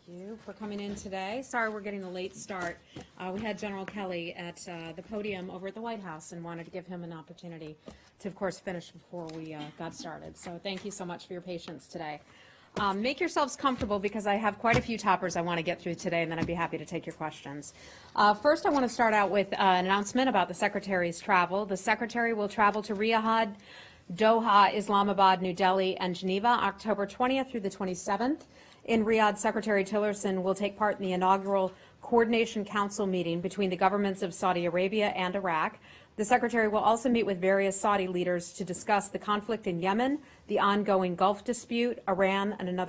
you for coming in today. Sorry we're getting a late start. We had General Kelly at the podium over at the White House and wanted to give him an opportunity to, of course, finish before we got started. So thank you so much for your patience today. Make yourselves comfortable because I have quite a few toppers I want to get through today, and then I'd be happy to take your questions. First, I want to start out with an announcement about the Secretary's travel. The Secretary will travel to Riyadh, Doha, Islamabad, New Delhi, and Geneva, October 20th through the 27th. In Riyadh, Secretary Tillerson will take part in the inaugural Coordination Council meeting between the governments of Saudi Arabia and Iraq. The Secretary will also meet with various Saudi leaders to discuss the conflict in Yemen, the ongoing Gulf dispute, Iran, and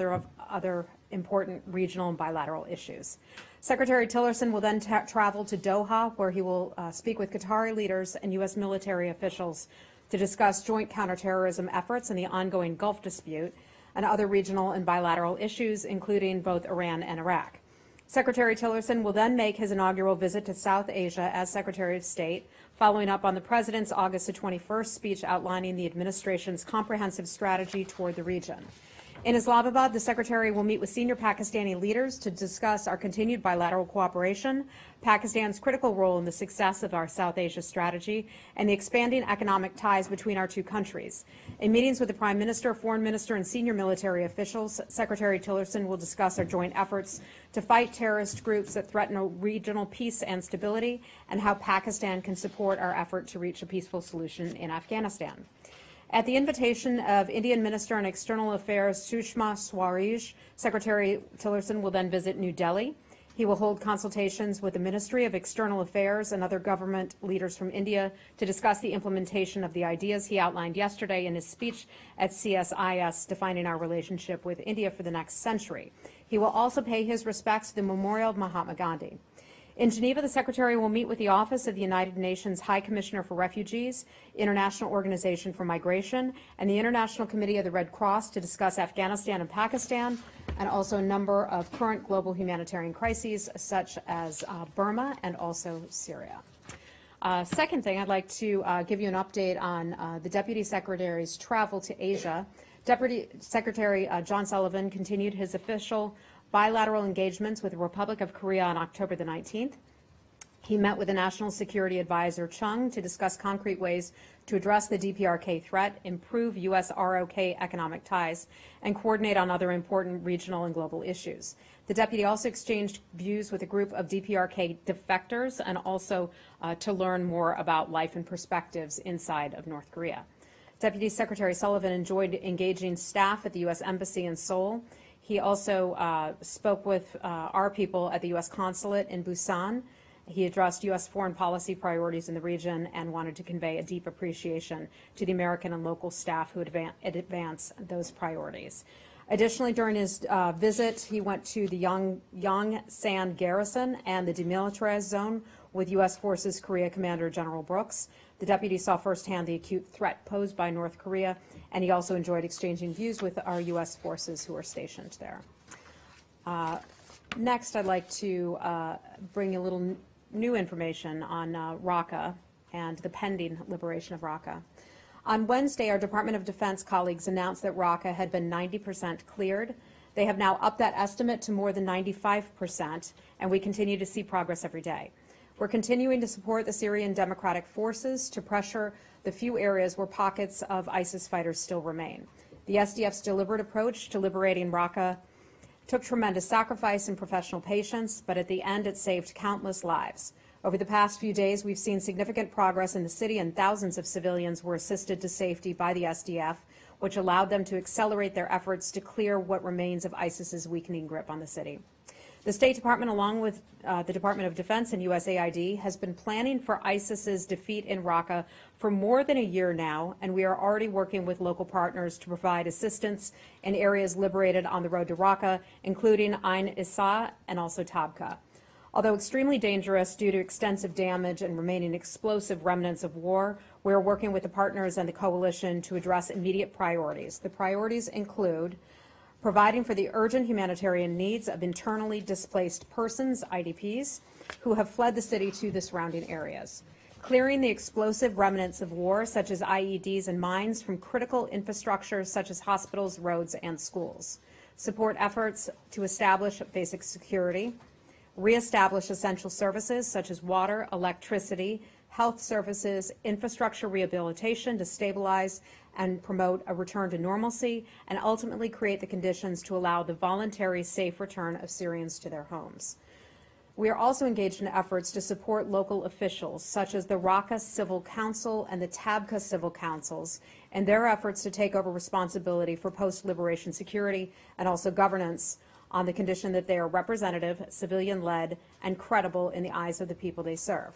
other important regional and bilateral issues. Secretary Tillerson will then travel to Doha, where he will speak with Qatari leaders and U.S. military officials to discuss joint counterterrorism efforts and the ongoing Gulf dispute and other regional and bilateral issues, including both Iran and Iraq. Secretary Tillerson will then make his inaugural visit to South Asia as Secretary of State, following up on the President's August the 21st speech outlining the administration's comprehensive strategy toward the region. In Islamabad, the Secretary will meet with senior Pakistani leaders to discuss our continued bilateral cooperation, Pakistan's critical role in the success of our South Asia strategy, and the expanding economic ties between our two countries. In meetings with the Prime Minister, Foreign Minister, and senior military officials, Secretary Tillerson will discuss our joint efforts to fight terrorist groups that threaten regional peace and stability, and how Pakistan can support our effort to reach a peaceful solution in Afghanistan. At the invitation of Indian Minister on External Affairs Sushma Swaraj, Secretary Tillerson will then visit New Delhi. He will hold consultations with the Ministry of External Affairs and other government leaders from India to discuss the implementation of the ideas he outlined yesterday in his speech at CSIS, defining our relationship with India for the next century. He will also pay his respects to the memorial of Mahatma Gandhi. In Geneva, the Secretary will meet with the Office of the United Nations High Commissioner for Refugees, International Organization for Migration, and the International Committee of the Red Cross to discuss Afghanistan and Pakistan, and also a number of current global humanitarian crises, such as Burma and also Syria. Second thing, I'd like to give you an update on the Deputy Secretary's travel to Asia. Deputy Secretary John Sullivan continued his official bilateral engagements with the Republic of Korea on October the 19th. He met with the National Security Advisor Chung to discuss concrete ways to address the DPRK threat, improve U.S. ROK economic ties, and coordinate on other important regional and global issues. The deputy also exchanged views with a group of DPRK defectors and also to learn more about life and perspectives inside of North Korea. Deputy Secretary Sullivan enjoyed engaging staff at the U.S. Embassy in Seoul. He also spoke with our people at the U.S. Consulate in Busan. He addressed U.S. foreign policy priorities in the region and wanted to convey a deep appreciation to the American and local staff who advance those priorities. Additionally, during his visit, he went to the Yongsan Garrison and the demilitarized zone with U.S. Forces Korea Commander General Brooks. The deputy saw firsthand the acute threat posed by North Korea, and he also enjoyed exchanging views with our U.S. forces who are stationed there. Next, I'd like to bring a little new information on Raqqa and the pending liberation of Raqqa. On Wednesday, our Department of Defense colleagues announced that Raqqa had been 90% cleared. They have now upped that estimate to more than 95%, and we continue to see progress every day. We're continuing to support the Syrian Democratic Forces to pressure the few areas where pockets of ISIS fighters still remain. The SDF's deliberate approach to liberating Raqqa took tremendous sacrifice and professional patience, but at the end it saved countless lives. Over the past few days, we've seen significant progress in the city, and thousands of civilians were assisted to safety by the SDF, which allowed them to accelerate their efforts to clear what remains of ISIS's weakening grip on the city. The State Department, along with the Department of Defense and USAID, has been planning for ISIS's defeat in Raqqa for more than a year now, and we are already working with local partners to provide assistance in areas liberated on the road to Raqqa, including Ain Issa and also Tabqa. Although extremely dangerous due to extensive damage and remaining explosive remnants of war, we are working with the partners and the coalition to address immediate priorities. The priorities include providing for the urgent humanitarian needs of internally displaced persons, IDPs, who have fled the city to the surrounding areas, clearing the explosive remnants of war, such as IEDs and mines, from critical infrastructure such as hospitals, roads, and schools, support efforts to establish basic security, reestablish essential services such as water, electricity, health services, infrastructure rehabilitation to stabilize and promote a return to normalcy, and ultimately create the conditions to allow the voluntary, safe return of Syrians to their homes. We are also engaged in efforts to support local officials, such as the Raqqa Civil Council and the Tabqa Civil Councils, in their efforts to take over responsibility for post-liberation security and also governance on the condition that they are representative, civilian-led, and credible in the eyes of the people they serve.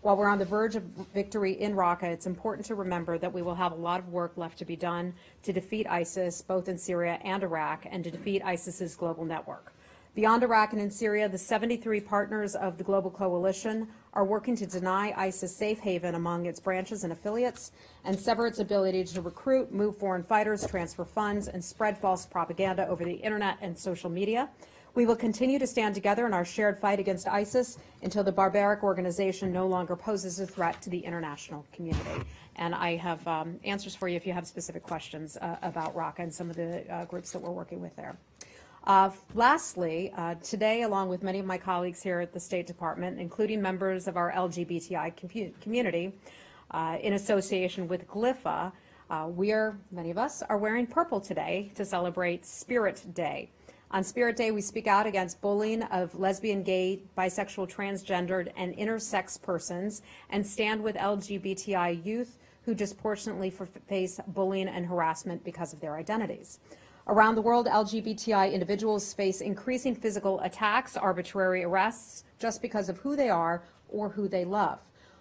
While we're on the verge of victory in Raqqa, it's important to remember that we will have a lot of work left to be done to defeat ISIS, both in Syria and Iraq, and to defeat ISIS's global network. Beyond Iraq and in Syria, the 73 partners of the global coalition are working to deny ISIS safe haven among its branches and affiliates and sever its ability to recruit, move foreign fighters, transfer funds, and spread false propaganda over the internet and social media. We will continue to stand together in our shared fight against ISIS until the barbaric organization no longer poses a threat to the international community. And I have answers for you if you have specific questions about Raqqa and some of the groups that we're working with there. Lastly, today, along with many of my colleagues here at the State Department, including members of our LGBTI community, in association with GLIFA, many of us are wearing purple today to celebrate Spirit Day. On Spirit Day, we speak out against bullying of lesbian, gay, bisexual, transgendered, and intersex persons and stand with LGBTI youth who disproportionately face bullying and harassment because of their identities. Around the world, LGBTI individuals face increasing physical attacks, arbitrary arrests, just because of who they are or who they love.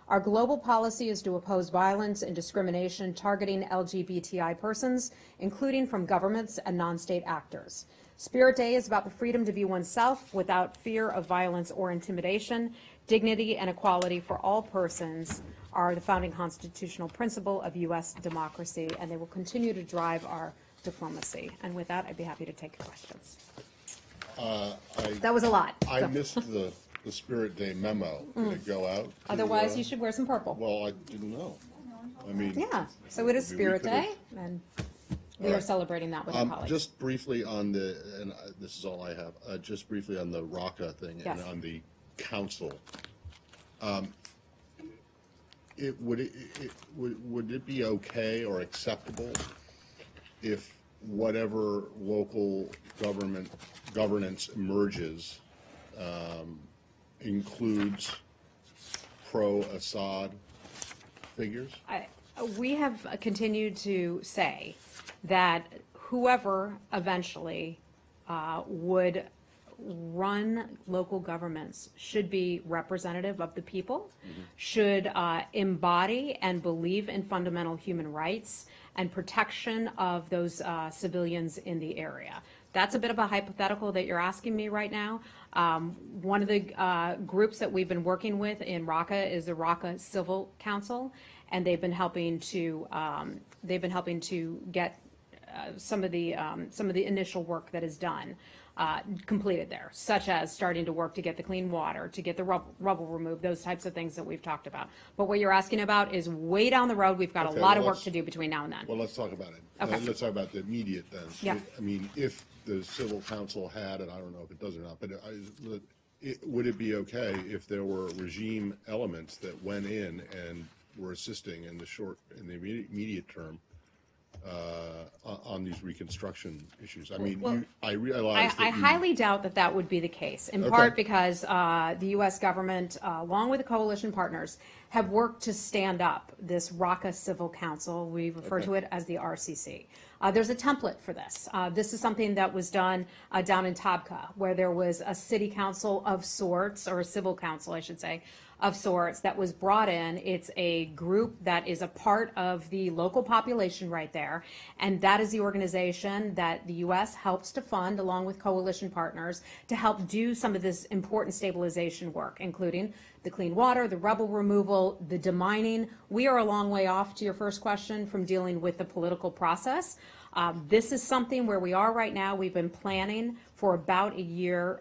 Our global policy is to oppose violence and discrimination targeting LGBTI persons, including from governments and non-state actors. Spirit Day is about the freedom to be oneself without fear of violence or intimidation. Dignity and equality for all persons are the founding constitutional principle of U.S. democracy, and they will continue to drive our diplomacy. And with that, I'd be happy to take questions. That was a lot. I missed the Spirit Day memo. Did it go out? Otherwise, you should wear some purple. Well, I didn't know. I mean, yeah. So it is Spirit Day, and we are celebrating that with our colleagues. Just briefly on the, and this is all I have. Just briefly on the Raqqa thing and on the council. Would it be okay or acceptable if whatever local governance emerges includes pro-Assad figures? We have continued to say that whoever eventually would run local governments should be representative of the people, should embody and believe in fundamental human rights and protection of those civilians in the area. That's a bit of a hypothetical that you're asking me right now. One of the groups that we've been working with in Raqqa is the Raqqa Civil Council, and they've been helping to get some of the initial work that is done completed there, such as starting to work to get the clean water, to get the rubble removed, those types of things that we've talked about. But what you're asking about is way down the road. We've got a lot of work to do between now and then. Well, let's talk about it. Okay. Let's talk about the immediate then. Yeah. I mean, if the Civil Council had, and I don't know if it does or not, but would it be okay if there were regime elements that went in and were assisting in the immediate term on these reconstruction issues? I mean, I realize that I highly doubt that that would be the case, in part because the U.S. government, along with the coalition partners, have worked to stand up this Raqqa Civil Council. We refer to it as the RCC. There's a template for this. This is something that was done down in Tabqa, where there was a city council of sorts, or a civil council, I should say, of sorts that was brought in. It's a group that is a part of the local population right there, and that is the organization that the U.S. helps to fund along with coalition partners to help do some of this important stabilization work, including the clean water, the rubble removal, the demining. We are a long way off, to your first question, from dealing with the political process. This is something where we are right now. We've been planning for about a year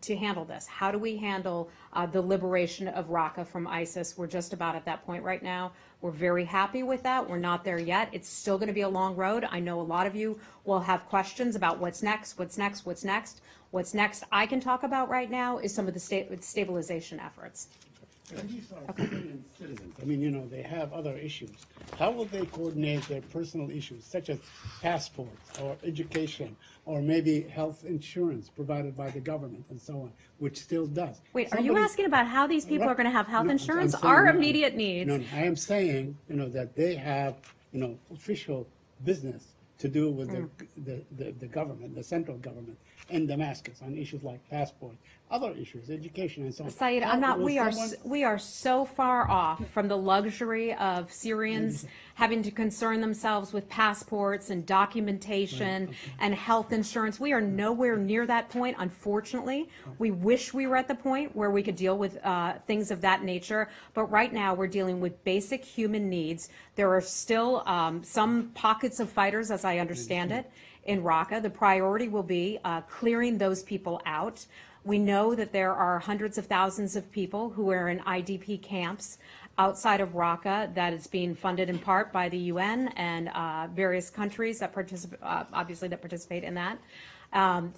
to handle this. How do we handle the liberation of Raqqa from ISIS? We're just about at that point right now. We're very happy with that. We're not there yet. It's still going to be a long road. I know a lot of you will have questions about what's next, what's next, what's next. What's next I can talk about right now is some of the stabilization efforts. And these are civilian citizens. I mean, you know, they have other issues. How will they coordinate their personal issues, such as passports or education or maybe health insurance provided by the government and so on, which still does? Wait, are you asking about how these people are going to have health No, insurance? I'm saying, Our no, immediate needs. No, I am saying, you know, that they have, you know, official business to do with the government, the central government in Damascus on issues like passport, other issues, education and so on. Saeed, I'm not, we are so far off from the luxury of Syrians having to concern themselves with passports and documentation and health insurance. We are nowhere near that point, unfortunately. We wish we were at the point where we could deal with things of that nature, but right now we're dealing with basic human needs. There are still some pockets of fighters, as I understand it, in Raqqa. The priority will be clearing those people out. We know that there are hundreds of thousands of people who are in IDP camps outside of Raqqa that is being funded in part by the UN and various countries that participate in that.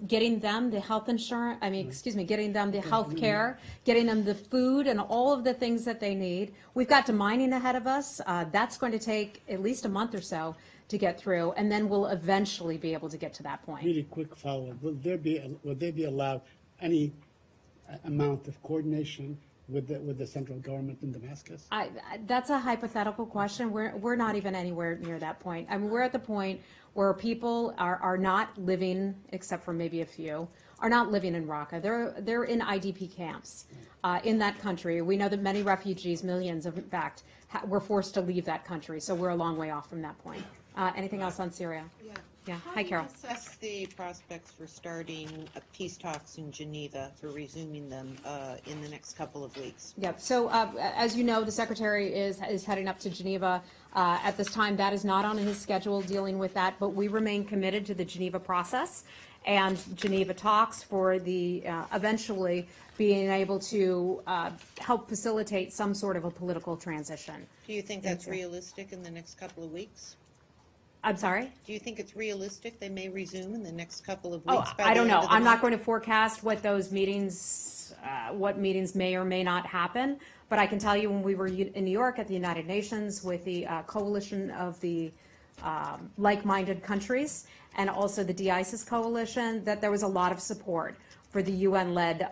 Getting them the health insurance, getting them the health care, getting them the food and all of the things that they need. We've got demining ahead of us. That's going to take at least a month or so to get through, and then we'll eventually be able to get to that point. Really quick follow-up. Would they be allowed any amount of coordination with the central government in Damascus? That's a hypothetical question. We're not even anywhere near that point. I mean, we're at the point where people are not living, except for maybe a few, are not living in Raqqa. They're in IDP camps in that country. We know that many refugees, millions in fact, were forced to leave that country. So we're a long way off from that point. Anything else on Syria? Yeah. Hi, Carol. How do you assess the prospects for starting peace talks in Geneva, for resuming them in the next couple of weeks? Yep. So as you know, the Secretary is heading up to Geneva. At this time, that is not on his schedule dealing with that, but we remain committed to the Geneva process and Geneva talks for the eventually being able to help facilitate some sort of a political transition. Do you think that's realistic in the next couple of weeks? I'm sorry? Do you think it's realistic they may resume in the next couple of weeks? I don't know. I'm not going to forecast what those meetings, what meetings may or may not happen. But I can tell you when we were in New York at the United Nations with the coalition of the like-minded countries and also the de-ISIS coalition, that there was a lot of support for the UN-led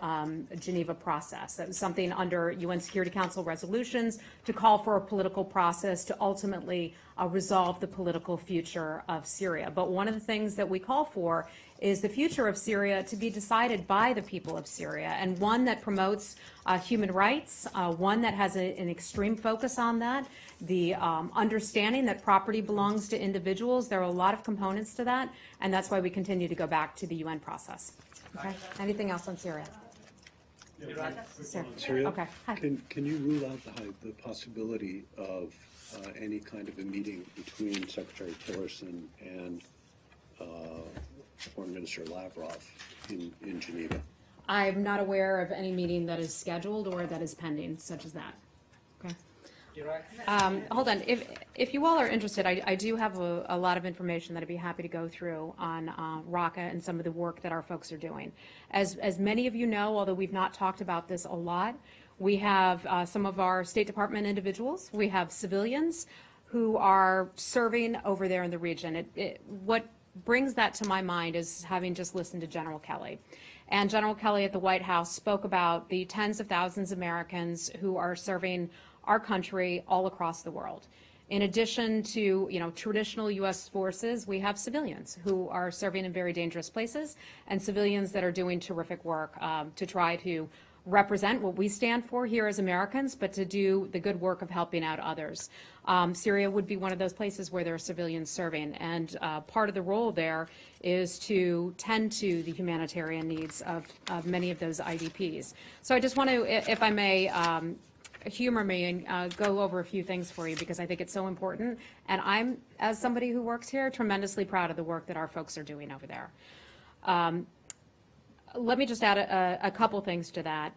Geneva process. That was something under UN Security Council resolutions to call for a political process to ultimately resolve the political future of Syria. But one of the things that we call for is the future of Syria to be decided by the people of Syria, and one that promotes human rights, one that has an extreme focus on that, the understanding that property belongs to individuals. There are a lot of components to that, and that's why we continue to go back to the UN process. Okay. Anything else on Syria? Syria? Okay. Hi. Can you rule out the possibility of any kind of a meeting between Secretary Tillerson and Foreign Minister Lavrov in Geneva? I'm not aware of any meeting that is scheduled or that is pending, such as that. Okay. Hold on. If you all are interested, I do have a lot of information that I'd be happy to go through on Raqqa and some of the work that our folks are doing. As many of you know, although we've not talked about this a lot, we have some of our State Department individuals. We have civilians who are serving over there in the region. What brings that to my mind is having just listened to General Kelly. And General Kelly at the White House spoke about the tens of thousands of Americans who are serving our country all across the world. In addition to, traditional U.S. forces, we have civilians who are serving in very dangerous places and civilians that are doing terrific work to try to represent what we stand for here as Americans, but to do the good work of helping out others. Syria would be one of those places where there are civilians serving, and part of the role there is to tend to the humanitarian needs of many of those IDPs. So I just want to, if I may, humor me and go over a few things for you because I think it's so important. And I'm, as somebody who works here, tremendously proud of the work that our folks are doing over there. Let me just add a couple things to that.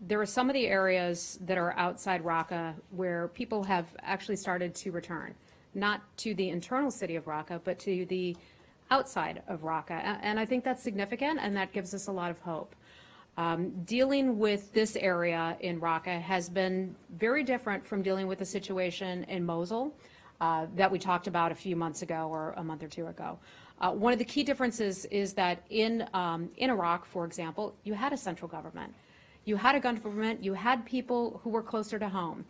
There are some of the areas that are outside Raqqa where people have actually started to return, not to the internal city of Raqqa, but to the outside of Raqqa. And I think that's significant, and that gives us a lot of hope. Dealing with this area in Raqqa has been very different from dealing with the situation in Mosul that we talked about a few months ago or a month or two ago. One of the key differences is that in Iraq, for example, you had a central government. You had a government, you had people who were closer to home.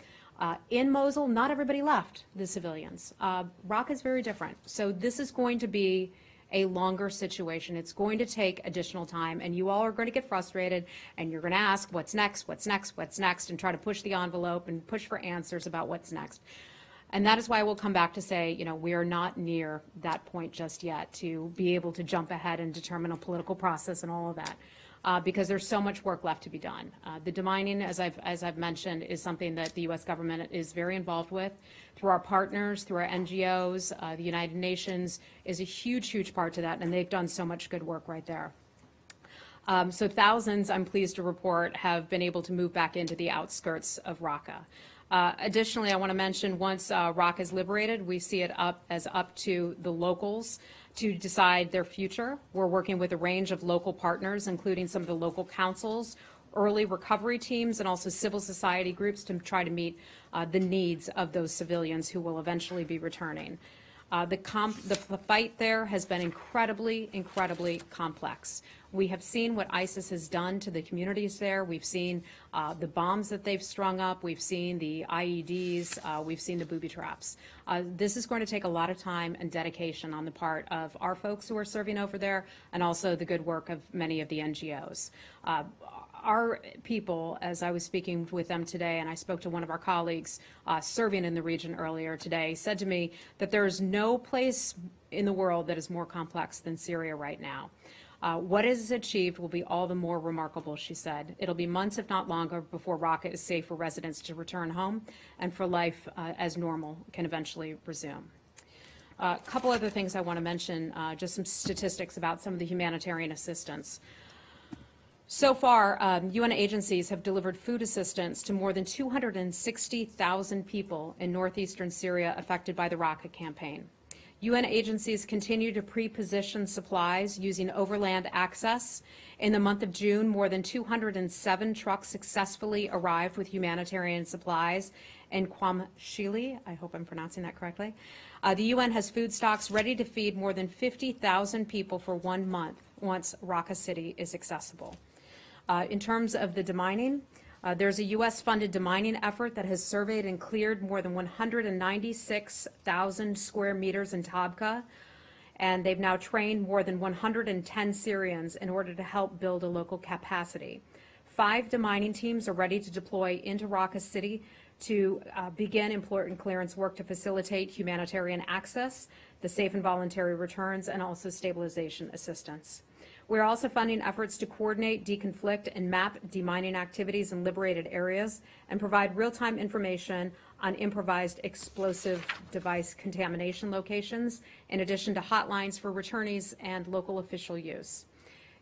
In Mosul, not everybody left, the civilians. Raqqa is very different. So this is going to be a longer situation. It's going to take additional time, and you all are going to get frustrated, and you're going to ask, what's next, what's next, what's next, and try to push the envelope and push for answers about what's next. And that is why we'll come back to say, you know, we are not near that point just yet to be able to jump ahead and determine a political process and all of that. Because there's so much work left to be done. The demining, as I've mentioned, is something that the U.S. government is very involved with. Through our partners, through our NGOs, the United Nations is a huge, huge part to that, and they've done so much good work right there. So thousands, I'm pleased to report, have been able to move back into the outskirts of Raqqa. Additionally, I want to mention once Raqqa is liberated, we see it as up to the locals to decide their future. We're working with a range of local partners, including some of the local councils, early recovery teams, and also civil society groups to try to meet the needs of those civilians who will eventually be returning. The fight there has been incredibly, incredibly complex. We have seen what ISIS has done to the communities there. We've seen the bombs that they've strung up. We've seen the IEDs. We've seen the booby traps. This is going to take a lot of time and dedication on the part of our folks who are serving over there, and also the good work of many of the NGOs. Our people, as I was speaking with them today, and I spoke to one of our colleagues serving in the region earlier today, said to me that there is no place in the world that is more complex than Syria right now. What is achieved will be all the more remarkable, she said. It'll be months, if not longer, before Raqqa is safe for residents to return home and for life as normal can eventually resume. A couple other things I want to mention, just some statistics about some of the humanitarian assistance. So far, UN agencies have delivered food assistance to more than 260,000 people in northeastern Syria affected by the Raqqa campaign. UN agencies continue to pre-position supplies using overland access. In the month of June, more than 207 trucks successfully arrived with humanitarian supplies in Qamishli. I hope I'm pronouncing that correctly. The UN has food stocks ready to feed more than 50,000 people for 1 month once Raqqa City is accessible. In terms of the demining, there's a U.S.-funded demining effort that has surveyed and cleared more than 196,000 square meters in Tabqa, and they've now trained more than 110 Syrians in order to help build a local capacity. 5 demining teams are ready to deploy into Raqqa City to begin important clearance work to facilitate humanitarian access, the safe and voluntary returns, and also stabilization assistance. We're also funding efforts to coordinate, deconflict, and map demining activities in liberated areas and provide real-time information on improvised explosive device contamination locations, in addition to hotlines for returnees and local official use.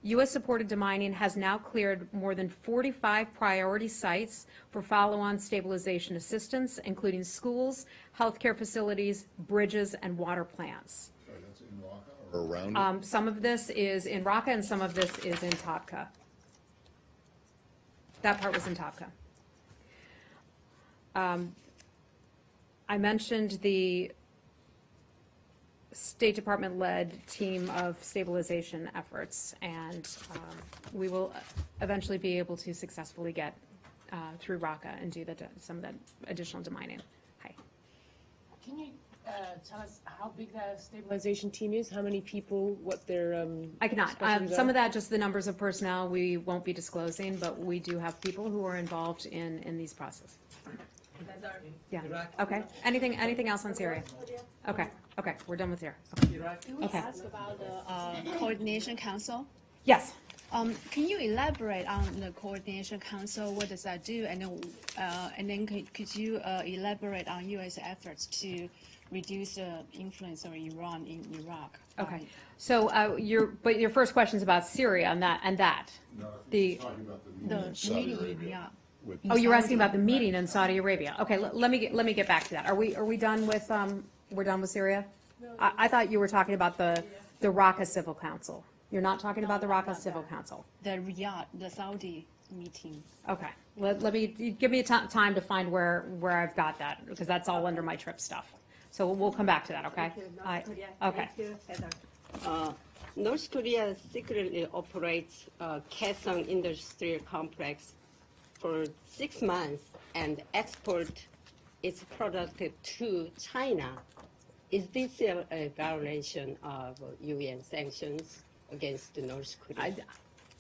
U.S.-supported demining has now cleared more than 45 priority sites for follow-on stabilization assistance, including schools, healthcare facilities, bridges, and water plants. Or around it? Some of this is in Raqqa and some of this is in Tabqa. That part was in Tabqa. I mentioned the State Department-led team of stabilization efforts, and we will eventually be able to successfully get through Raqqa and do some of that additional demining. Hi. Can you tell us how big that stabilization team is? How many people? What their I cannot. specialties Some are? of that, just the numbers of personnel, we won't be disclosing, but we do have people who are involved in these processes. Yeah. Okay. Anything else on Syria? Okay. We're done with Syria. Okay. Can we ask about the coordination council? Yes. Can you elaborate on the Coordination Council? What does that do? And then could you elaborate on U.S. efforts to reduce the influence of Iran in Iraq? Okay. So your first question is about Syria and that. No, The- talking about the The meeting in Saudi meeting, Arabia. yeah. With Oh, you're asking about the meeting in Saudi Arabia. Okay, let me get back to that. Are we done with we're done with Syria? I thought you were talking about the Raqqa Civil Council. You're not talking about the Raqqa Civil Council. The Riyadh, the Saudi meeting. Okay. Let me give me time to find where I've got that, because that's all under my trip stuff. So we'll come back to that. Okay. Okay. North Korea secretly operates Kaesong Industrial Complex for 6 months and export its product to China. Is this a violation of UN sanctions against North Korea?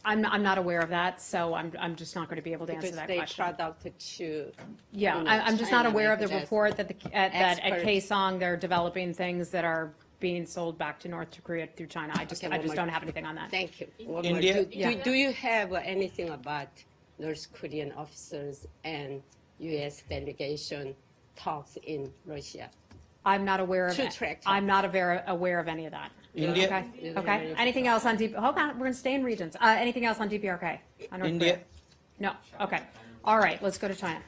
I'm not aware of that, so I'm just not going to be able to answer Because that they question. product to Yeah, you know, I'm just not China, aware of like the just report that at export. Kaesong they're developing things that are being sold back to North Korea through China. I just Okay, one more- don't have anything on that. Thank you. One India- more. Yeah. Do you have anything about North Korean officers and U.S. delegation talks in Russia? I'm not aware of To it. track I'm not aware of any of that. India- Okay. Okay. Anything else on DP? Hold on, we're going to stay in regions. Anything else on DPRK? On North India. Korea? No. Okay. All right. Let's go to China.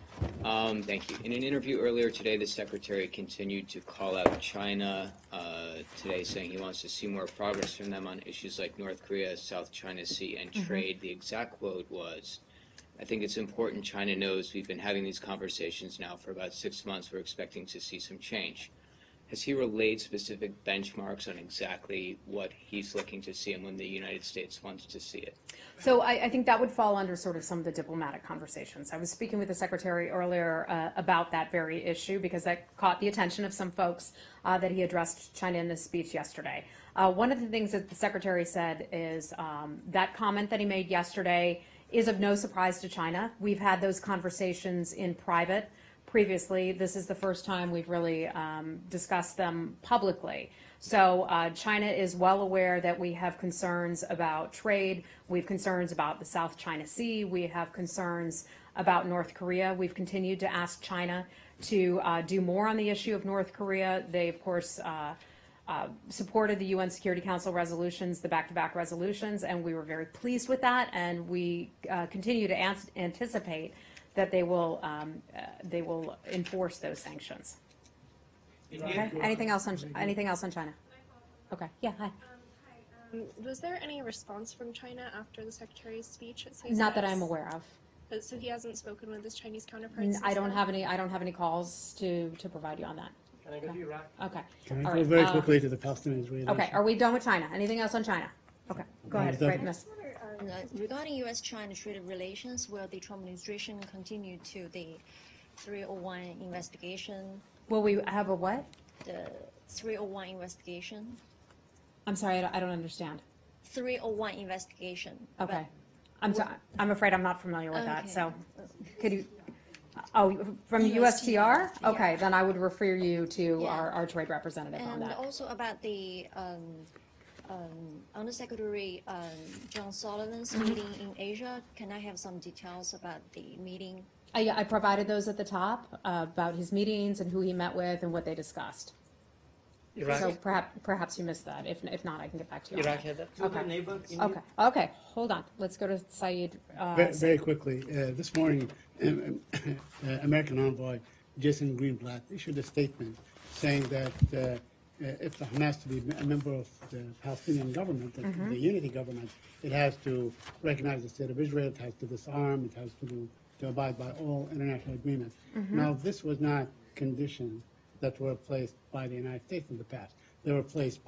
Thank you. In an interview earlier today, the Secretary continued to call out China today, saying he wants to see more progress from them on issues like North Korea, South China Sea, and trade. The exact quote was, I think it's important China knows we've been having these conversations now for about 6 months. We're expecting to see some change. Has he relayed specific benchmarks on exactly what he's looking to see and when the United States wants to see it? So I think that would fall under sort of some of the diplomatic conversations. I was speaking with the Secretary earlier about that very issue because that caught the attention of some folks that he addressed China in this speech yesterday. One of the things that the Secretary said is that comment that he made yesterday is of no surprise to China. We've had those conversations in private previously. This is the first time we've really discussed them publicly. So China is well aware that we have concerns about trade. We have concerns about the South China Sea. We have concerns about North Korea. We've continued to ask China to do more on the issue of North Korea. They, of course, supported the UN Security Council resolutions, the back-to-back resolutions, and we were very pleased with that. And we continue to anticipate that they will enforce those sanctions. Okay. Anything else on China? Okay. Yeah. Hi. Was there any response from China after the Secretary's speech? Not that I'm aware of. So he hasn't spoken with his Chinese counterparts. I don't have any calls to provide you on that. Can I go to Iraq? Okay. Can All I go right. very quickly to the Palestinian-Israeli issue? Okay. Are we done with China? Anything else on China? Okay. Go ahead. done. Great, Miss. Regarding U.S.-China trade relations, will the Trump administration continue to the 301 investigation? Will we have a what? The 301 investigation? I'm sorry. I don't understand. 301 investigation. Okay. I'm afraid I'm not familiar with that. Okay. So, could you? Oh, from USTR? Okay, then I would refer you to Yeah. our trade representative on And that. also about the Undersecretary John Sullivan's meeting in Asia. Can I have some details about the meeting? I provided those at the top about his meetings and who he met with and what they discussed. Iraq. So perhaps you missed that. If not, I can get back to you. on Iraq that. had that. Okay. Neighbor, India. Okay. Hold on. Let's go to Saeed. Very quickly, this morning, American envoy Jason Greenblatt issued a statement saying that if the Hamas to be a member of the Palestinian government, the unity government, it has to recognize the state of Israel, it has to disarm, it has to abide by all international agreements. Now, this was not conditions that were placed by the United States in the past. They were placed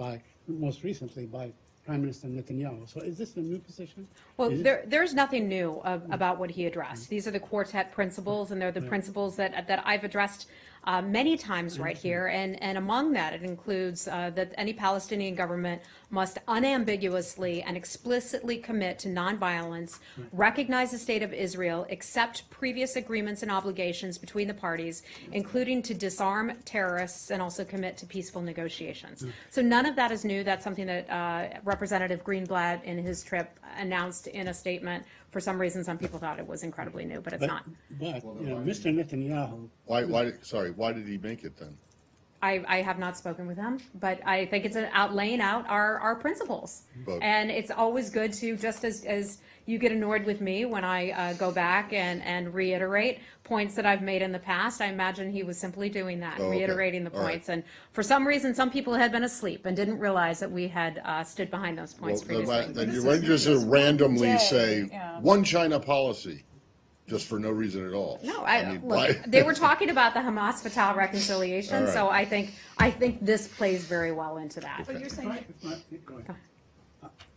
most recently by Prime Minister Netanyahu. So is this a new position? Well, there's nothing new about what he addressed. These are the quartet principles, and they're the principles that I've addressed many times right here, and among that it includes that any Palestinian government must unambiguously and explicitly commit to nonviolence, recognize the state of Israel, accept previous agreements and obligations between the parties, including to disarm terrorists and also commit to peaceful negotiations. So none of that is new. That's something that Representative Greenblatt in his trip announced in a statement. For some reason, some people thought it was incredibly new, but it's not. But, Mr. Netanyahu. Why did he make it then? I have not spoken with him, but I think it's laying out our principles. But- And it's always good to, just as you get annoyed with me when I go back and reiterate points that I've made in the past, I imagine he was simply doing that, Oh, okay. reiterating the All right. points. And for some reason, some people had been asleep and didn't realize that we had stood behind those points previously. Then you wouldn't just randomly day, say, yeah. one China policy, just for no reason at all. No, mean, look, why- they were talking about the Hamas-Fatah reconciliation, All right. so I think this plays very well into that. But you're saying.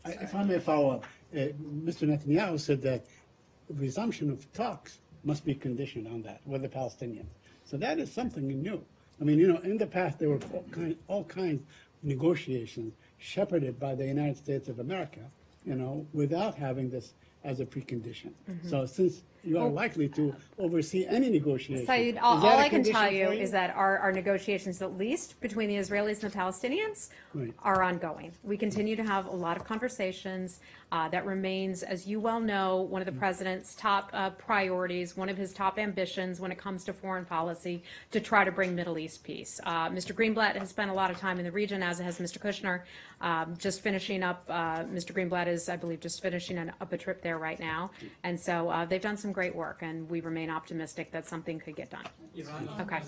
If I may follow up, Mr. Netanyahu said that the resumption of talks must be conditioned on that with the Palestinians. So that is something new. I mean, in the past there were all kinds of negotiations shepherded by the United States of America, without having this as a precondition. So since you are likely to oversee any negotiation. Saeed, is all that a I can condition tell you for is that our negotiations, at least between the Israelis and the Palestinians, Right. are ongoing. We continue to have a lot of conversations. That remains, as you well know, one of the president's top priorities, one of his top ambitions when it comes to foreign policy, to try to bring Middle East peace. Mr. Greenblatt has spent a lot of time in the region, as has Mr. Kushner. Just finishing up, Mr. Greenblatt is, I believe, just finishing up a trip there right now. And so they've done some great work, and we remain optimistic that something could get done. Okay.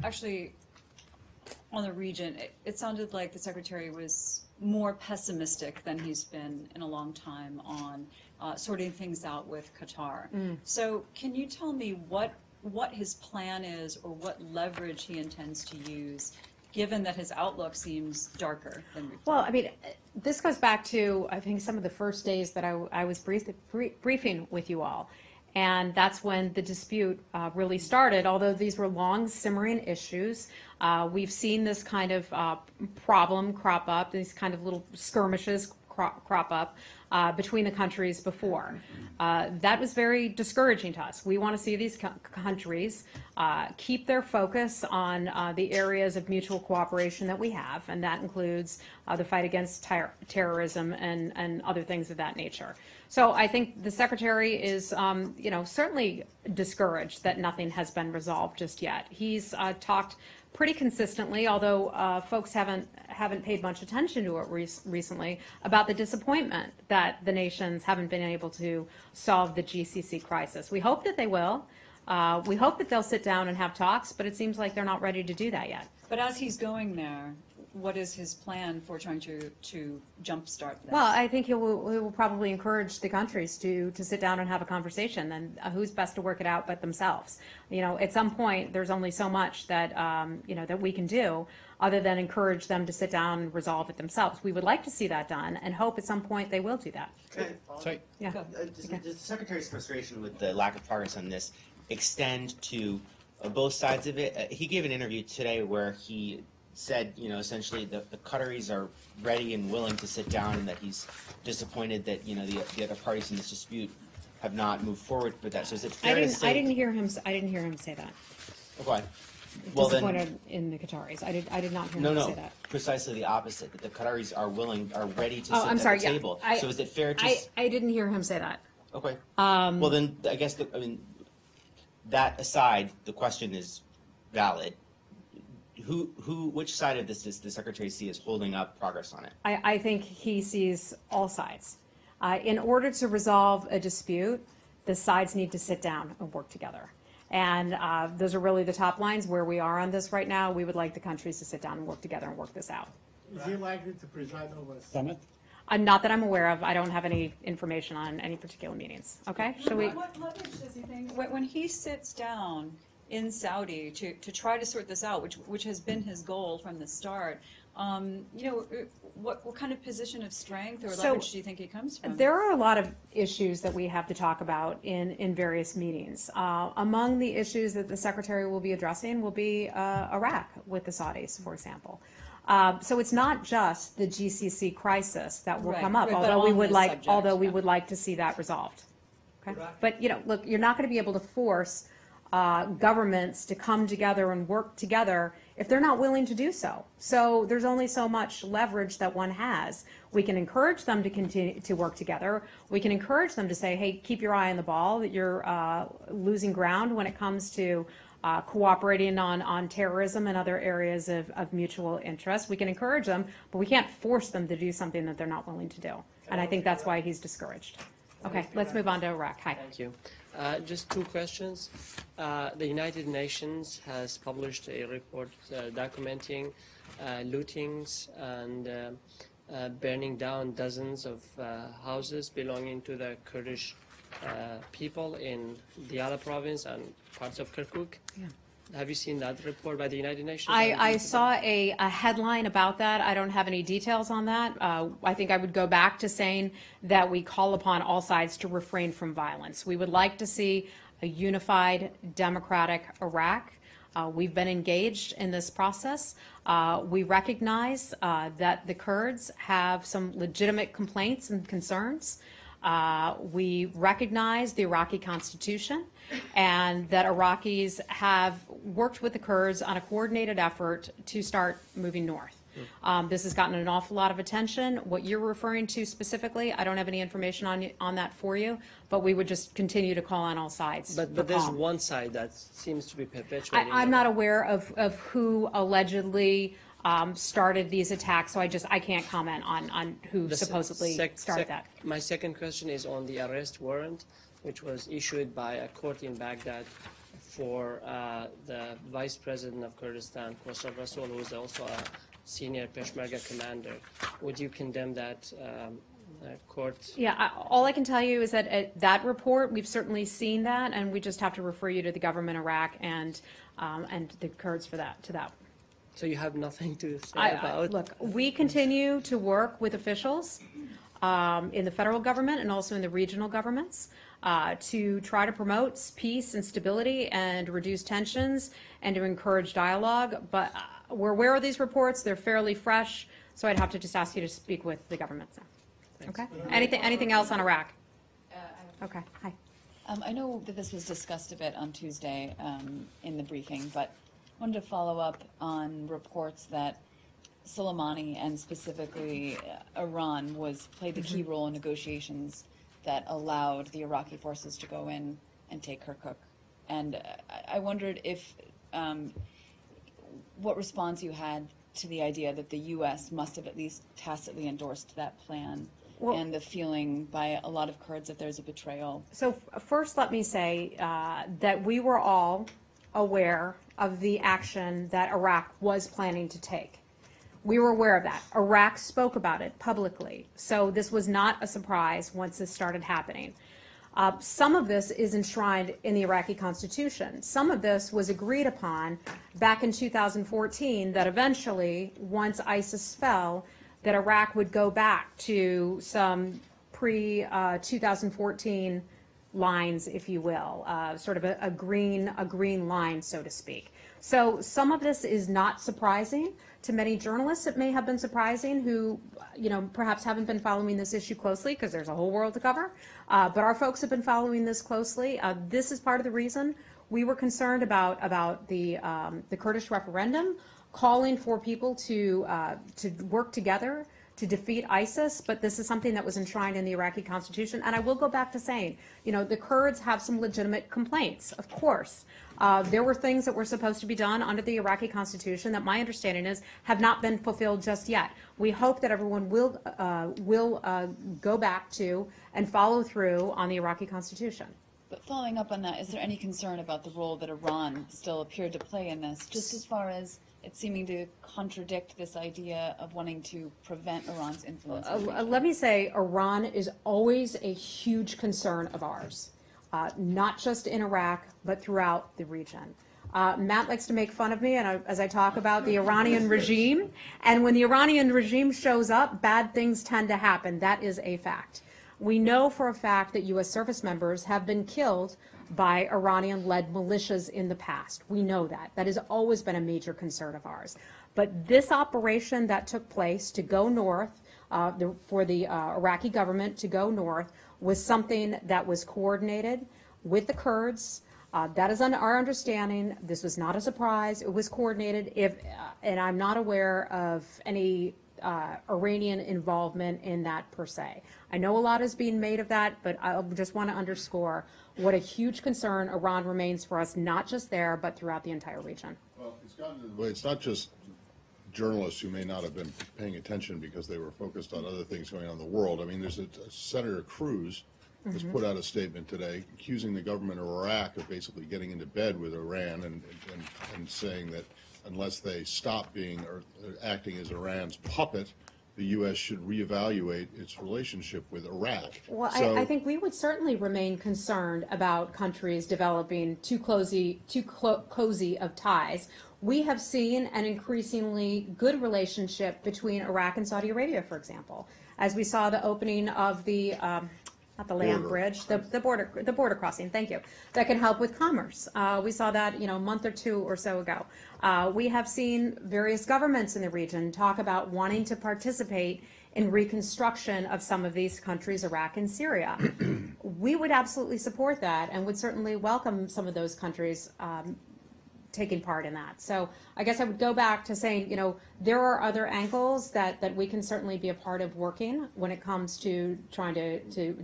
Actually, on the region, it sounded like the Secretary was more pessimistic than he's been in a long time on sorting things out with Qatar. So can you tell me what his plan is, or what leverage he intends to use, given that his outlook seems darker than before? Well, I mean, this goes back to, I think, some of the first days that I was briefing with you all. And that's when the dispute really started. Although these were long simmering issues, we've seen this kind of problem crop up, these kind of little skirmishes crop up between the countries before. That was very discouraging to us. We want to see these countries keep their focus on the areas of mutual cooperation that we have, and that includes the fight against terrorism and other things of that nature. So I think the Secretary is, certainly discouraged that nothing has been resolved just yet. He's talked pretty consistently, although folks haven't paid much attention to it recently, about the disappointment that the nations haven't been able to solve the GCC crisis. We hope that they will. We hope that they'll sit down and have talks, but it seems like they're not ready to do that yet. But as he's going there, what is his plan for trying to jumpstart this? Well, I think he will probably encourage the countries to sit down and have a conversation, and who's best to work it out but themselves. At some point, there's only so much that, that we can do other than encourage them to sit down and resolve it themselves. We would like to see that done and hope at some point they will do that. Yeah. Does the Secretary's frustration with the lack of progress on this extend to both sides of it? He gave an interview today where he said, essentially the Qataris are ready and willing to sit down, and that he's disappointed that, the other parties in this dispute have not moved forward with that. So is it fair to say? I didn't hear him say that. Okay. Well, Disappointed in the Qataris. I did not hear him say that. Precisely the opposite. That the Qataris are ready to sit I'm sorry, at the table. yeah. So is it fair to? I didn't hear him say that. Okay. Well, then I guess that aside, the question is valid. Which side of this does the Secretary see as holding up progress on it? I think he sees all sides. In order to resolve a dispute, the sides need to sit down and work together. And those are really the top lines where we are on this right now. We would like the countries to sit down and work together and work this out. Is he likely to preside over a summit? Not that I'm aware of. I don't have any information on any particular meetings. Okay? Shall we? What leverage does he think, when he sits down in Saudi to try to sort this out, which has been his goal from the start, What kind of position of strength or So, leverage do you think he comes from? There are a lot of issues that we have to talk about in various meetings. Among the issues that the Secretary will be addressing will be Iraq with the Saudis, for example. So it's not just the GCC crisis that will Right, come up, right, but although we on would this like, subject, although we yeah. would like to see that resolved. Okay? But look, you're not going to be able to force governments to come together and work together if they're not willing to do so. So there's only so much leverage that one has. We can encourage them to continue to work together. We can encourage them to say, hey, keep your eye on the ball, that you're losing ground when it comes to cooperating on terrorism and other areas of mutual interest. We can encourage them, but we can't force them to do something that they're not willing to do. And I think that's why he's discouraged. Okay, let's move on to Iraq. Hi. Thank you. Just two questions. The United Nations has published a report documenting lootings and burning down dozens of houses belonging to the Kurdish people in Diyala province and parts of Kirkuk. Yeah. Have you seen that report by the United Nations? I saw a headline about that. I don't have any details on that. I think I would go back to saying that we call upon all sides to refrain from violence. We would like to see a unified, democratic Iraq. We've been engaged in this process. We recognize that the Kurds have some legitimate complaints and concerns. We recognize the Iraqi constitution and that Iraqis have worked with the Kurds on a coordinated effort to start moving north. This has gotten an awful lot of attention. What you're referring to specifically, I don't have any information on that for you, but we would just continue to call on all sides. But there's one side that seems to be perpetuating. I'm not aware of who allegedly started these attacks, so I can't comment on who supposedly started that. My second question is on the arrest warrant, which was issued by a court in Baghdad for the Vice President of Kurdistan, Khosrow Rasool, who is also a senior Peshmerga commander. Would you condemn that court? Yeah, all I can tell you is that that report, we've certainly seen that, and we just have to refer you to the government of Iraq and the Kurds for that. So you have nothing to say about? Look, we continue to work with officials in the federal government and also in the regional governments to try to promote peace and stability and reduce tensions and to encourage dialogue. But we're aware of these reports. They're fairly fresh, so I'd have to just ask you to speak with the government. Okay? Anything else on Iraq? Okay. Hi. I know that this was discussed a bit on Tuesday in the briefing, but I wanted to follow up on reports that Soleimani and specifically Iran played the key role in negotiations that allowed the Iraqi forces to go in and take Kirkuk. And I wondered if what response you had to the idea that the U.S. must have at least tacitly endorsed that plan, and the feeling by a lot of Kurds that there's a betrayal. So first, let me say that we were all aware of the action that Iraq was planning to take. We were aware of that. Iraq spoke about it publicly. So this was not a surprise once this started happening. Some of this is enshrined in the Iraqi constitution. Some of this was agreed upon back in 2014 that eventually, once ISIS fell, that Iraq would go back to some pre-2014 lines, if you will, sort of a green line, so to speak. So some of this is not surprising to many journalists. It may have been surprising who, perhaps haven't been following this issue closely because there's a whole world to cover. But our folks have been following this closely. This is part of the reason we were concerned about the Kurdish referendum, calling for people to work together to defeat ISIS, but this is something that was enshrined in the Iraqi constitution. And I will go back to saying, the Kurds have some legitimate complaints, of course. There were things that were supposed to be done under the Iraqi constitution that my understanding is have not been fulfilled just yet. We hope that everyone will go back to and follow through on the Iraqi constitution. But following up on that, is there any concern about the role that Iran still appeared to play in this, just as far as it's seeming to contradict this idea of wanting to prevent Iran's influence? Let me say, Iran is always a huge concern of ours, not just in Iraq, but throughout the region. Matt likes to make fun of me as I talk about the Iranian regime. And when the Iranian regime shows up, bad things tend to happen. That is a fact. We know for a fact that U.S. service members have been killed by Iranian-led militias in the past. We know that. That has always been a major concern of ours. But this operation that took place to go north, for the Iraqi government to go north, was something that was coordinated with the Kurds. That is our understanding. This was not a surprise. It was coordinated. And I'm not aware of any Iranian involvement in that per se. I know a lot is being made of that, but I just want to underscore what a huge concern Iran remains for us, not just there, but throughout the entire region. Well, it's not just journalists who may not have been paying attention because they were focused on other things going on in the world. I mean, there's Senator Cruz has put out a statement today accusing the government of Iraq of basically getting into bed with Iran and saying that unless they stop being or acting as Iran's puppet, the U.S. should reevaluate its relationship with Iraq. Well, So, I think we would certainly remain concerned about countries developing too cozy of ties. We have seen an increasingly good relationship between Iraq and Saudi Arabia, for example, as we saw the opening of the not the land bridge, the border crossing. Thank you. That can help with commerce. We saw that a month or two or so ago. We have seen various governments in the region talk about wanting to participate in reconstruction of some of these countries, Iraq and Syria. We would absolutely support that and would certainly welcome some of those countries taking part in that. So I guess I would go back to saying, there are other angles that we can certainly be a part of working when it comes to trying to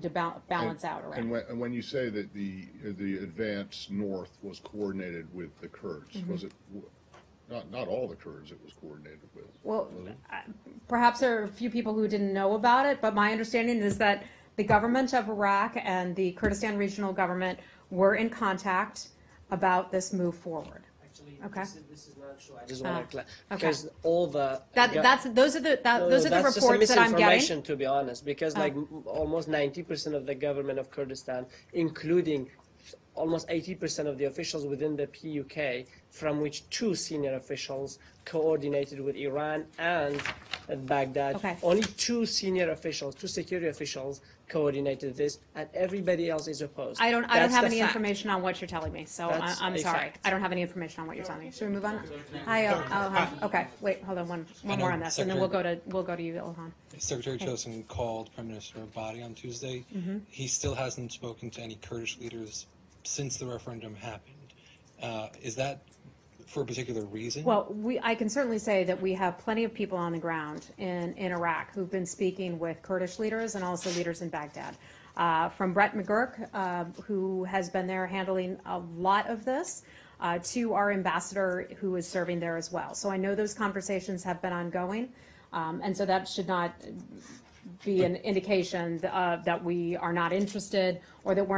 balance out Iraq. And when you say that the advance north was coordinated with the Kurds, was it not all the Kurds it was coordinated with? Well, perhaps there are a few people who didn't know about it, but my understanding is that the government of Iraq and the Kurdistan Regional Government were in contact about this move forward. Okay. This is not true. I just want to because all the those are the reports that I'm getting. To be honest, because almost 90% of the government of Kurdistan, including almost 80% of the officials within the PUK, from which 2 senior officials coordinated with Iran and Baghdad. Okay. Only 2 senior officials, 2 security officials coordinated this, and everybody else is opposed. I don't have any information on what you're telling me, so I'm sorry. fact. I don't have any information on what you're telling me. Should we move on? Hi, okay, wait, hold on, one more on this, and then we'll go to you, Ilhan. Secretary Chosin called Prime Minister Abadi on Tuesday. He still hasn't spoken to any Kurdish leaders since the referendum happened. Is that for a particular reason? Well, I can certainly say that we have plenty of people on the ground in Iraq who've been speaking with Kurdish leaders and also leaders in Baghdad. From Brett McGurk, who has been there handling a lot of this, to our ambassador who is serving there as well. So I know those conversations have been ongoing, and so that should not be an indication that we are not interested or that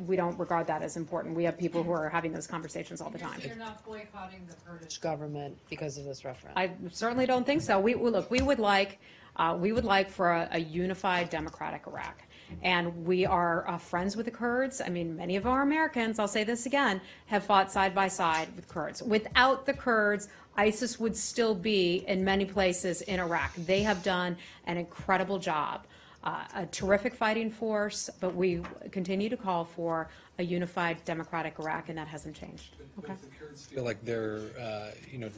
we don't regard that as important. We have people who are having those conversations all the time. You're not boycotting the Kurdish government because of this referendum? I certainly don't think so. We would like for a unified democratic Iraq. And we are friends with the Kurds. I mean, many of our Americans, I'll say this again, have fought side by side with Kurds. Without the Kurds, ISIS would still be in many places in Iraq. They have done an incredible job. A terrific fighting force, but we continue to call for a unified democratic Iraq, and that hasn't changed. But if the Kurds feel like they're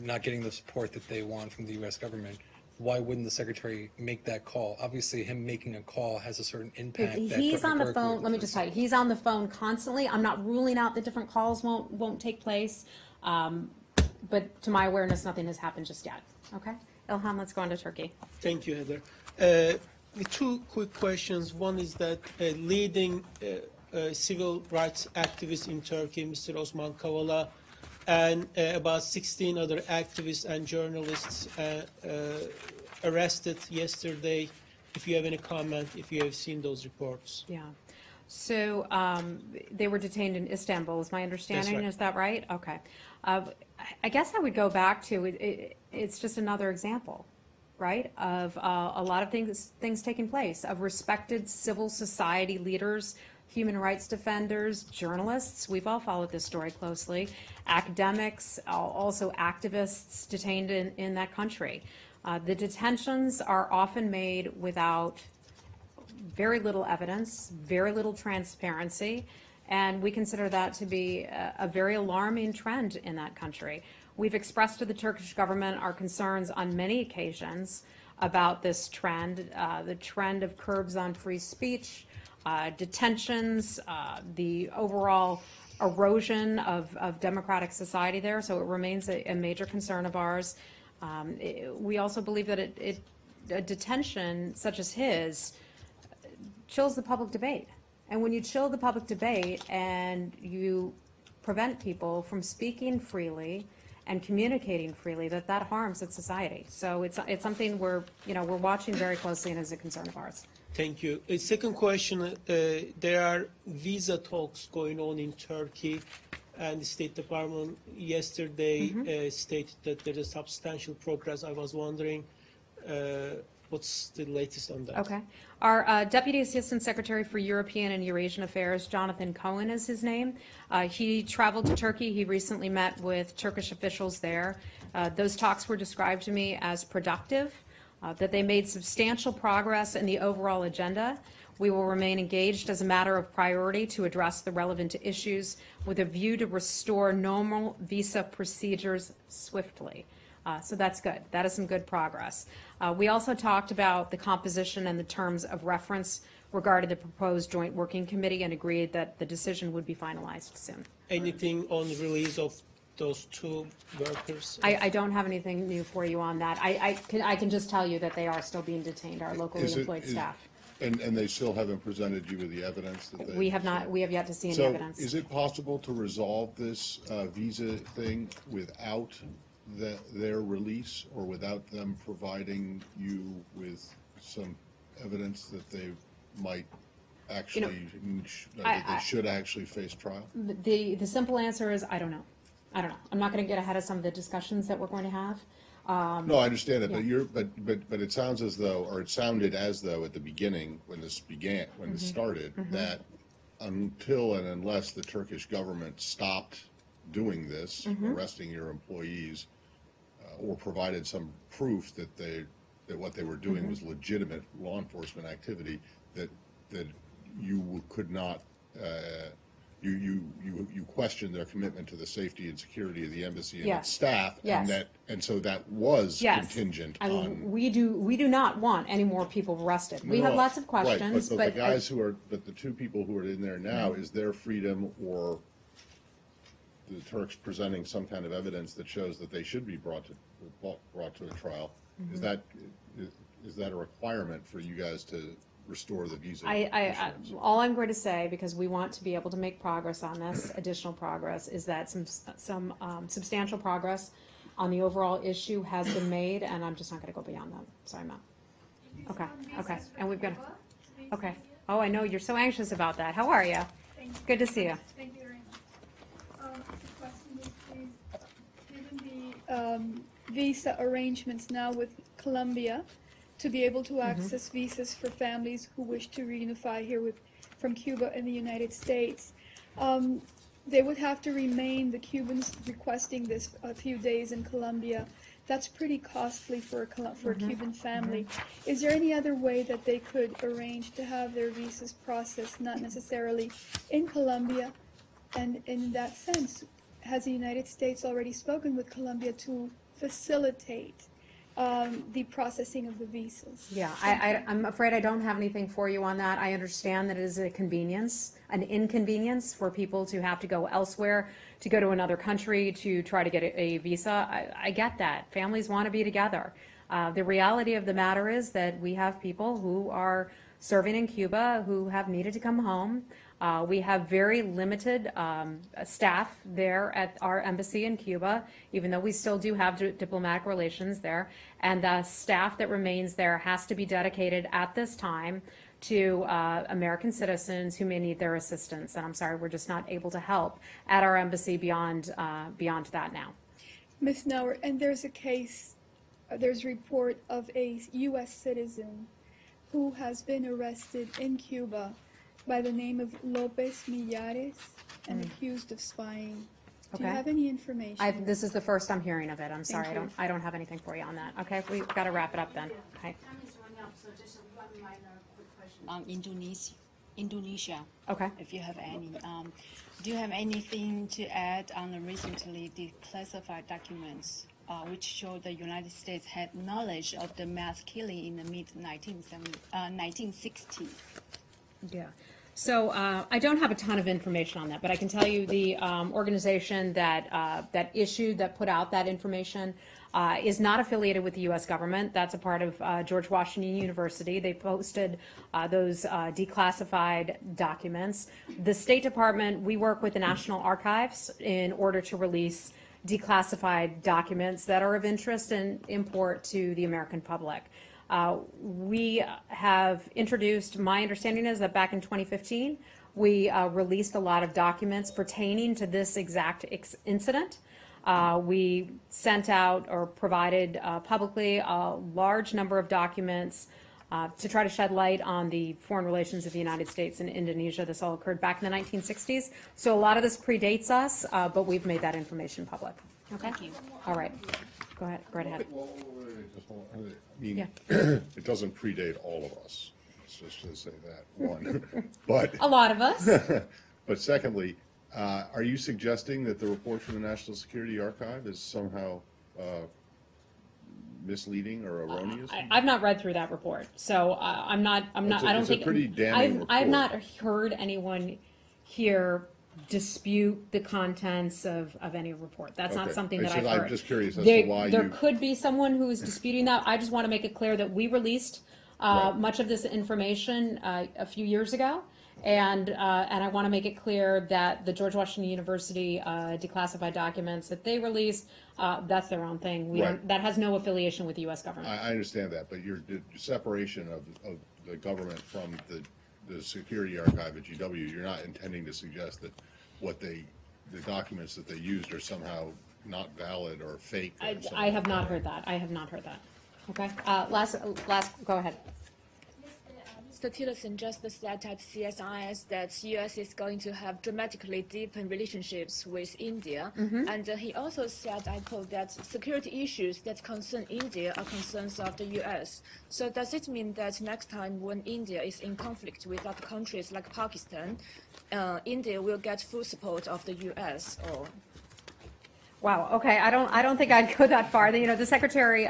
not getting the support that they want from the U.S. government, why wouldn't the Secretary make that call? Obviously, him making a call has a certain impact. He's on the phone. Let me just tell you, he's on the phone constantly. I'm not ruling out that different calls won't take place, but to my awareness, nothing has happened just yet. Okay, Ilhan, let's go on to Turkey. Thank you, Heather. 2 quick questions. One is that leading civil rights activist in Turkey, Mr. Osman Kavala, and about 16 other activists and journalists arrested yesterday. If you have any comment, if you have seen those reports. Yeah. So they were detained in Istanbul, is my understanding. That's right. Is that right? Okay. I guess I would go back to it's just another example, right, of a lot of things taking place, of respected civil society leaders human rights defenders, journalists. We've all followed this story closely. Academics, also activists detained in that country. The detentions are often made without very little evidence, very little transparency, and we consider that to be a very alarming trend in that country. We've expressed to the Turkish government our concerns on many occasions about this trend, the trend of curbs on free speech, detentions, the overall erosion of democratic society there, so it remains a major concern of ours. We also believe that a detention such as his chills the public debate. And when you chill the public debate and you prevent people from speaking freely and communicating freely, that harms its society. So it's something we're watching very closely and is a concern of ours. Thank you. A second question, there are visa talks going on in Turkey, and the State Department yesterday stated that there is substantial progress. I was wondering what's the latest on that? Okay. Our Deputy Assistant Secretary for European and Eurasian Affairs, Jonathan Cohen is his name. He traveled to Turkey. He recently met with Turkish officials there. Those talks were described to me as productive, that they made substantial progress in the overall agenda. We will remain engaged as a matter of priority to address the relevant issues with a view to restore normal visa procedures swiftly. So that's good. That is some good progress. We also talked about the composition and the terms of reference regarding the proposed joint working committee and agreed that the decision would be finalized soon. Anything on the release of those two workers? I don't have anything new for you on that. I can just tell you that they are still being detained, our locally employed staff. And they still haven't presented you with the evidence that they... We have not. We have yet to see any evidence. So is it possible to resolve this visa thing without their release, or without them providing you with some evidence that they might actually, that they should actually face trial? The simple answer is I don't know. I don't know. I'm not going to get ahead of some of the discussions that we're going to have. No, I understand it, yeah. but it sounds as though, or it sounded as though at the beginning when this began, when this started, that until and unless the Turkish government stopped doing this, arresting your employees, or provided some proof that what they were doing was legitimate law enforcement activity, that you could not you questioned their commitment to the safety and security of the embassy and its staff, and so that was contingent on. We do not want any more people arrested. We have lots of questions, right, but the guys but the two people who are in there now, is their freedom or the Turks presenting some kind of evidence that shows that they should be brought to a trial? Is that a requirement for you guys to restore the visa? All I'm going to say, because we want to be able to make progress on this, additional progress, is that some substantial progress on the overall issue has been made, and I'm just not going to go beyond that. Sorry, Matt. Okay, and we've got. Okay. Oh, I know you're so anxious about that. How are you? Good to see you. Thank you very much. The question is, please, given the visa arrangements now with Colombia, to be able to access visas for families who wish to reunify here from Cuba and the United States, they would have to remain, the Cubans requesting this, a few days in Colombia. That's pretty costly for a Cuban family. Is there any other way that they could arrange to have their visas processed, not necessarily in Colombia? And in that sense, has the United States already spoken with Colombia to facilitate the processing of the visas? Yeah, I'm afraid I don't have anything for you on that. I understand that it is an inconvenience for people to have to go elsewhere, to go to another country to try to get a visa. I get that. Families want to be together. The reality of the matter is that we have people who are serving in Cuba who have needed to come home. We have very limited staff there at our embassy in Cuba, even though we still do have diplomatic relations there. And the staff that remains there has to be dedicated at this time to American citizens who may need their assistance. And I'm sorry, we're just not able to help at our embassy beyond that now. Ms. Nauert, and there's a case, there's a report of a U.S. citizen who has been arrested in Cuba by the name of Lopez Millares and accused of spying. Do you Okay. have any information? This is the first I'm hearing of it. I'm sorry, Thank you. I don't have anything for you on that. Okay, we've got to wrap it up then. Okay. So just one minor quick question on Indonesia. Okay. If you have any, do you have anything to add on the recently declassified documents which show the United States had knowledge of the mass killing in the mid-1960s? Yeah. So I don't have a ton of information on that, but I can tell you the organization that put out that information is not affiliated with the U.S. government. That's a part of George Washington University. They posted those declassified documents. The State Department, we work with the National Archives in order to release declassified documents that are of interest and import to the American public. We have introduced, my understanding is that back in 2015, we released a lot of documents pertaining to this exact incident. We sent out or provided publicly a large number of documents to try to shed light on the foreign relations of the United States and Indonesia. This all occurred back in the 1960s. So a lot of this predates us, but we've made that information public. Okay? Thank you. All right. Go ahead. Go right ahead. I mean, Yeah. it doesn't predate all of us. Let's just to say that, one. But a lot of us. But secondly, are you suggesting that the report from the National Security Archive is somehow misleading or erroneous? I've not read through that report, so I'm not. I don't think. It's a pretty damning I've report. not heard anyone here dispute the contents of any report. That's not Okay. something I that said I've heard. I'm just curious as to why there you- could be someone who is disputing that. I just want to make it clear that we released much of this information a few years ago. And I want to make it clear that the George Washington University declassified documents that they released, that's their own thing. That has no affiliation with the U.S. government. I understand that, but your separation of the government from the security archive at GW, you're not intending to suggest that the documents that they used are somehow not valid or fake. Or I have not heard that. I have not heard that. Okay. Last. Go ahead. Mr. Tillerson just said at CSIS that U.S. is going to have dramatically deepened relationships with India, and he also said, I quote, that security issues that concern India are concerns of the U.S. So does it mean that next time when India is in conflict with other countries like Pakistan, India will get full support of the U.S. or? Wow. Okay. I don't think I'd go that far. You know, the secretary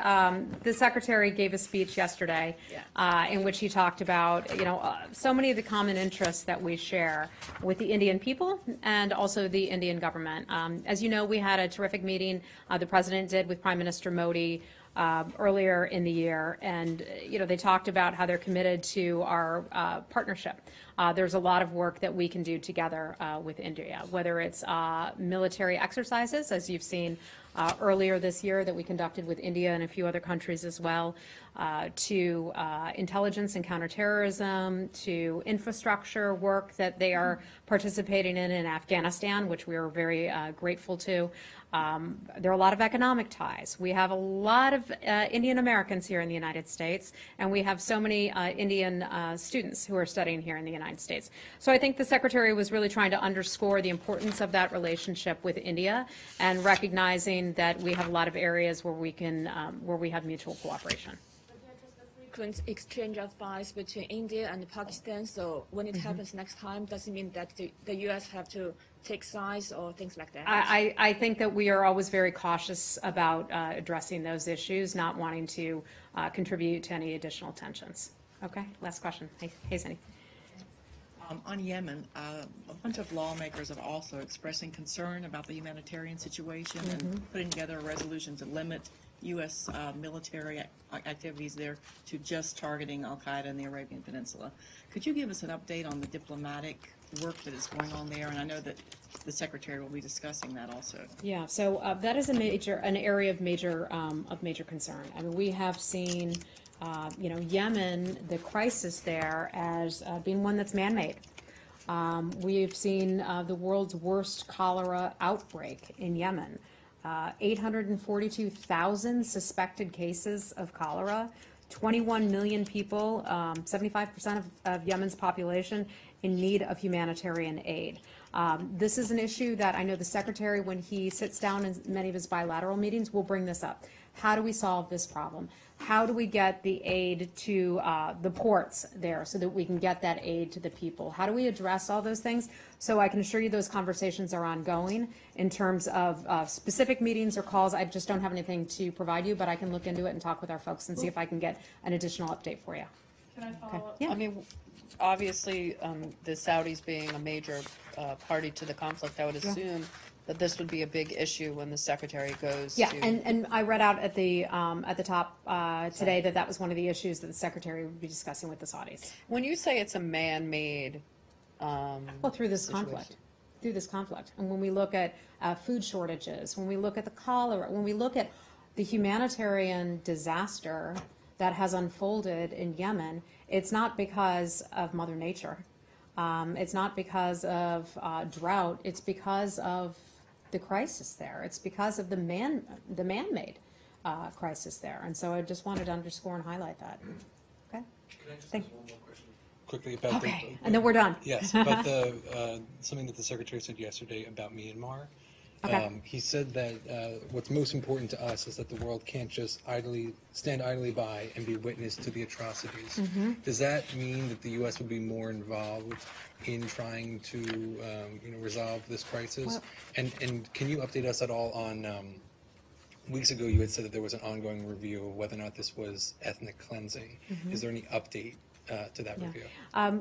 gave a speech yesterday in which he talked about so many of the common interests that we share with the Indian people and also the Indian government. As you know, we had a terrific meeting the president did with Prime Minister Modi earlier in the year, and they talked about how they're committed to our partnership. There's a lot of work that we can do together with India, whether it's military exercises, as you've seen earlier this year that we conducted with India and a few other countries as well, to intelligence and counterterrorism, to infrastructure work that they are participating in Afghanistan, which we are very grateful to. There are a lot of economic ties. We have a lot of Indian Americans here in the United States, and we have so many Indian students who are studying here in the United States. So I think the Secretary was really trying to underscore the importance of that relationship with India and recognizing that we have a lot of areas where we can, where we have mutual cooperation. Frequent exchange of spies between India and Pakistan. So when it happens next time, does it mean that the U.S. have to take sides or things like that? I think that we are always very cautious about addressing those issues, not wanting to contribute to any additional tensions. Okay, last question. Hey, Zanny. On Yemen, a bunch of lawmakers are also expressing concern about the humanitarian situation and putting together a resolution to limit U.S. military activities there to just targeting al-Qaeda in the Arabian Peninsula. Could you give us an update on the diplomatic work that is going on there? And I know that the Secretary will be discussing that also. Yeah, so that is an area of major concern. I mean, we have seen, Yemen, the crisis there as being one that's man-made. We've seen the world's worst cholera outbreak in Yemen. 842,000 suspected cases of cholera, 21 million people, 75% of Yemen's population, in need of humanitarian aid. This is an issue that I know the Secretary, when he sits down in many of his bilateral meetings, will bring this up. How do we solve this problem? How do we get the aid to the ports there so that we can get that aid to the people? How do we address all those things? So I can assure you those conversations are ongoing in terms of specific meetings or calls. I just don't have anything to provide you, but I can look into it and talk with our folks and see if I can get an additional update for you. Can I follow up? Yeah. I mean, obviously, the Saudis being a major party to the conflict, I would assume that this would be a big issue when the Secretary goes Yeah, to... and I read out at the top today that was one of the issues that the Secretary would be discussing with the Saudis. When you say it's a man-made Well, through this conflict. And when we look at food shortages, when we look at the cholera, when we look at the humanitarian disaster that has unfolded in Yemen, it's not because of Mother Nature. It's not because of drought. It's because of the crisis there. It's because of the man-made crisis there. And so I just wanted to underscore and highlight that. Okay. Can I just Thank ask one more question quickly about and then we're done. Yes, about something that the Secretary said yesterday about Myanmar. Okay. He said that what's most important to us is that the world can't just stand idly by and be witness to the atrocities. Mm-hmm. Does that mean that the U.S. would be more involved in trying to resolve this crisis? Well, and can you update us at all on, weeks ago you had said that there was an ongoing review of whether or not this was ethnic cleansing. Mhm. Is there any update to that review?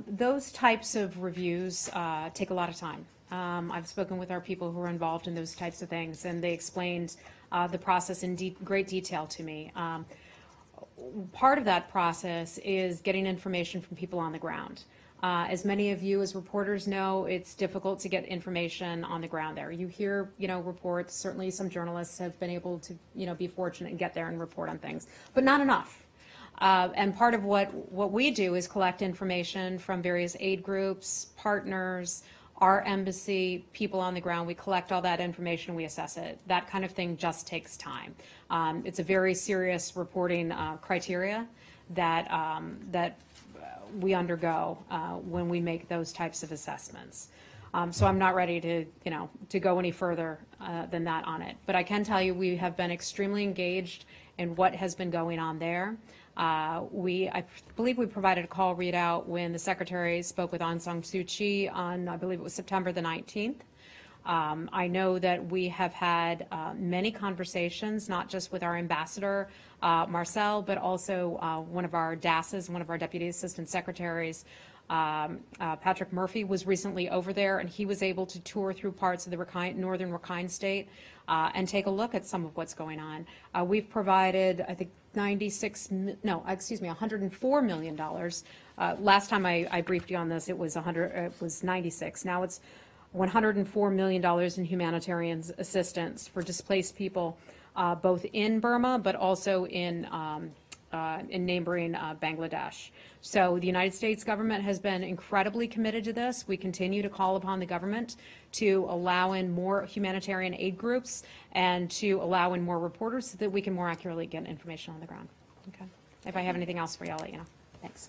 Those types of reviews take a lot of time. I've spoken with our people who are involved in those types of things, and they explained the process in great detail to me. Part of that process is getting information from people on the ground. As many of you as reporters know, it's difficult to get information on the ground there. You hear, reports. Certainly some journalists have been able to, be fortunate and get there and report on things, but not enough. And part of what we do is collect information from various aid groups, partners, our embassy, people on the ground. We collect all that information, we assess it. That kind of thing just takes time. It's a very serious reporting criteria that we undergo when we make those types of assessments. So I'm not ready to go any further than that on it. But I can tell you we have been extremely engaged in what has been going on there. I believe we provided a call readout when the Secretary spoke with Aung San Suu Kyi on, I believe it was September the 19th. I know that we have had many conversations, not just with our ambassador, Marcel, but also one of our DASs, one of our Deputy Assistant Secretaries, Patrick Murphy, was recently over there, and he was able to tour through parts of the northern Rakhine State and take a look at some of what's going on. We've provided, I think, $104 million. Last time I briefed you on this, it was 96. Now it's $104 million in humanitarian assistance for displaced people, both in Burma but also in neighboring Bangladesh. So the United States government has been incredibly committed to this. We continue to call upon the government to allow in more humanitarian aid groups and to allow in more reporters so that we can more accurately get information on the ground. Okay. If I have anything else for you, I'll let you know. Thanks.